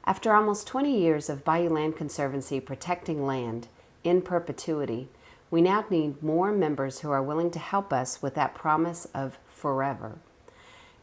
After almost 20 years of Bayou Land Conservancy protecting land in perpetuity, we now need more members who are willing to help us with that promise of forever.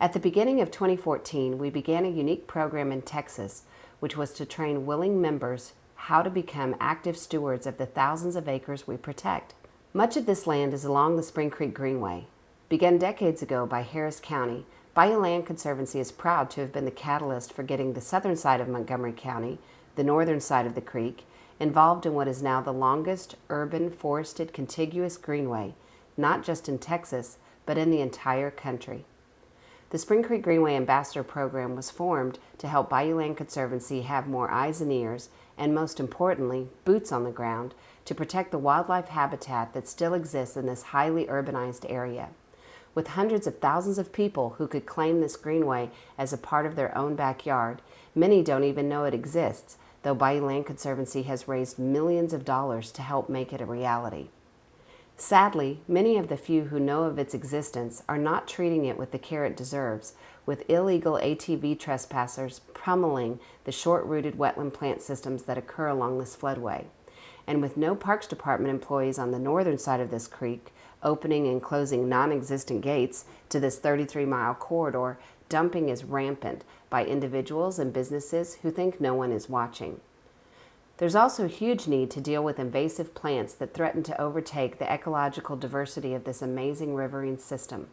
At the beginning of 2014, we began a unique program in Texas, which was to train willing members how to become active stewards of the thousands of acres we protect. Much of this land is along the Spring Creek Greenway. Begun decades ago by Harris County, Bayou Land Conservancy is proud to have been the catalyst for getting the southern side of Montgomery County, the northern side of the creek, involved in what is now the longest urban forested contiguous greenway, not just in Texas, but in the entire country. The Spring Creek Greenway Ambassador Program was formed to help Bayou Land Conservancy have more eyes and ears, and most importantly, boots on the ground, to protect the wildlife habitat that still exists in this highly urbanized area. With hundreds of thousands of people who could claim this greenway as a part of their own backyard, many don't even know it exists, though Bayou Land Conservancy has raised millions of dollars to help make it a reality. Sadly, many of the few who know of its existence are not treating it with the care it deserves, with illegal ATV trespassers pummeling the short-rooted wetland plant systems that occur along this floodway. And with no Parks Department employees on the northern side of this creek, opening and closing non-existent gates to this 33-mile corridor, dumping is rampant by individuals and businesses who think no one is watching. There's also a huge need to deal with invasive plants that threaten to overtake the ecological diversity of this amazing riverine system.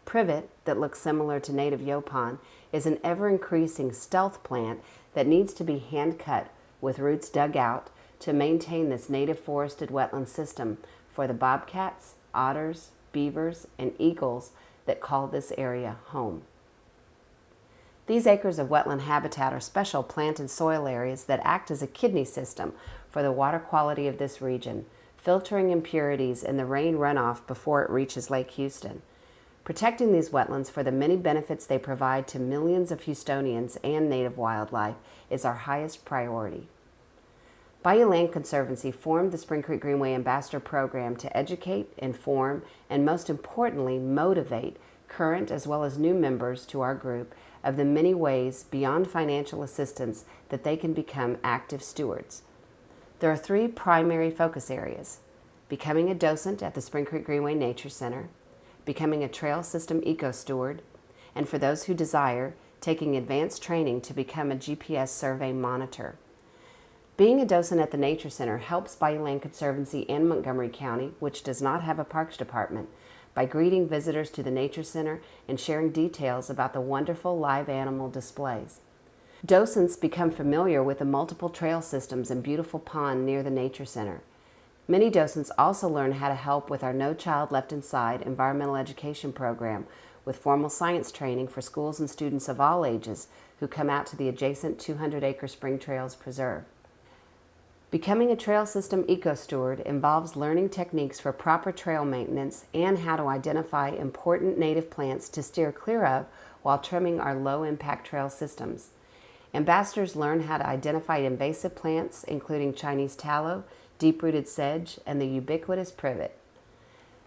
Privet, that looks similar to native yaupon, is an ever-increasing stealth plant that needs to be hand-cut with roots dug out to maintain this native forested wetland system for the bobcats, otters, beavers, and eagles that call this area home. These acres of wetland habitat are special plant and soil areas that act as a kidney system for the water quality of this region, filtering impurities in the rain runoff before it reaches Lake Houston. Protecting these wetlands for the many benefits they provide to millions of Houstonians and native wildlife is our highest priority. Bayou Land Conservancy formed the Spring Creek Greenway Ambassador Program to educate, inform, and most importantly, motivate current as well as new members to our group of the many ways beyond financial assistance that they can become active stewards. There are three primary focus areas: becoming a docent at the Spring Creek Greenway Nature Center, becoming a trail system eco-steward, and for those who desire, taking advanced training to become a GPS survey monitor. Being a docent at the Nature Center helps Bayou Land Conservancy and Montgomery County, which does not have a Parks Department, by greeting visitors to the Nature Center and sharing details about the wonderful live animal displays. Docents become familiar with the multiple trail systems and beautiful pond near the Nature Center. Many docents also learn how to help with our No Child Left Inside environmental education program, with formal science training for schools and students of all ages who come out to the adjacent 200-acre Spring Trails Preserve. Becoming a trail system eco-steward involves learning techniques for proper trail maintenance and how to identify important native plants to steer clear of while trimming our low-impact trail systems. Ambassadors learn how to identify invasive plants, including Chinese tallow, deep-rooted sedge, and the ubiquitous privet.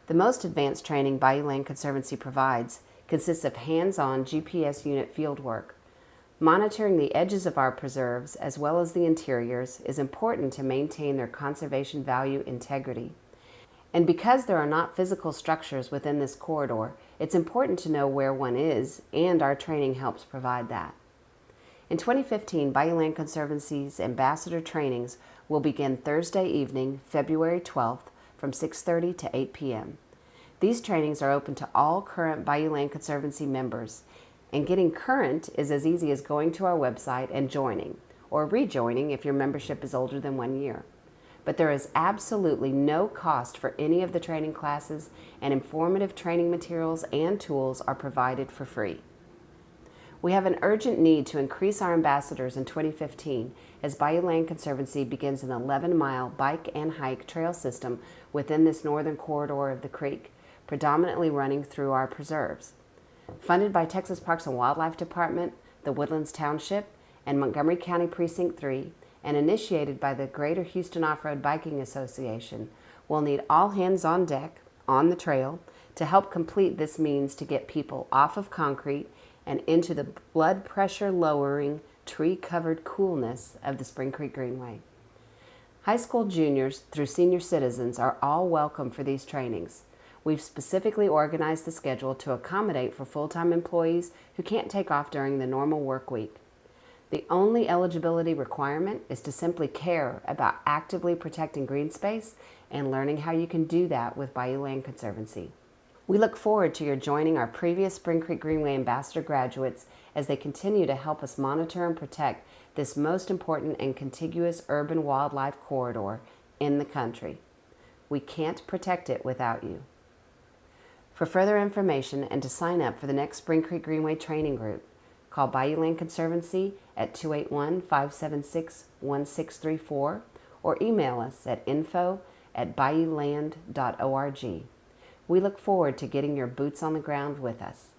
The most advanced training Bayou Land Conservancy provides consists of hands-on GPS unit fieldwork. Monitoring the edges of our preserves as well as the interiors is important to maintain their conservation value integrity. And because there are not physical structures within this corridor, it's important to know where one is, and our training helps provide that. In 2015, Bayou Land Conservancy's ambassador trainings will begin Thursday evening, February 12th from 6:30 to 8 p.m. These trainings are open to all current Bayou Land Conservancy members, and getting current is as easy as going to our website and joining, or rejoining if your membership is older than 1 year. But there is absolutely no cost for any of the training classes, and informative training materials and tools are provided for free. We have an urgent need to increase our ambassadors in 2015 as Bayou Land Conservancy begins an 11-mile bike and hike trail system within this northern corridor of the creek, predominantly running through our preserves. Funded by Texas Parks and Wildlife Department, the Woodlands Township, and Montgomery County Precinct 3, and initiated by the Greater Houston Off-Road Biking Association, we'll need all hands on deck, on the trail, to help complete this means to get people off of concrete and into the blood pressure lowering tree-covered coolness of the Spring Creek Greenway. High school juniors through senior citizens are all welcome for these trainings. We've specifically organized the schedule to accommodate for full-time employees who can't take off during the normal work week. The only eligibility requirement is to simply care about actively protecting green space and learning how you can do that with Bayou Land Conservancy. We look forward to your joining our previous Spring Creek Greenway Ambassador graduates as they continue to help us monitor and protect this most important and contiguous urban wildlife corridor in the country. We can't protect it without you. For further information and to sign up for the next Spring Creek Greenway training group, call Bayou Land Conservancy at 281-576-1634 or email us at info@bayouland.org. We look forward to getting your boots on the ground with us.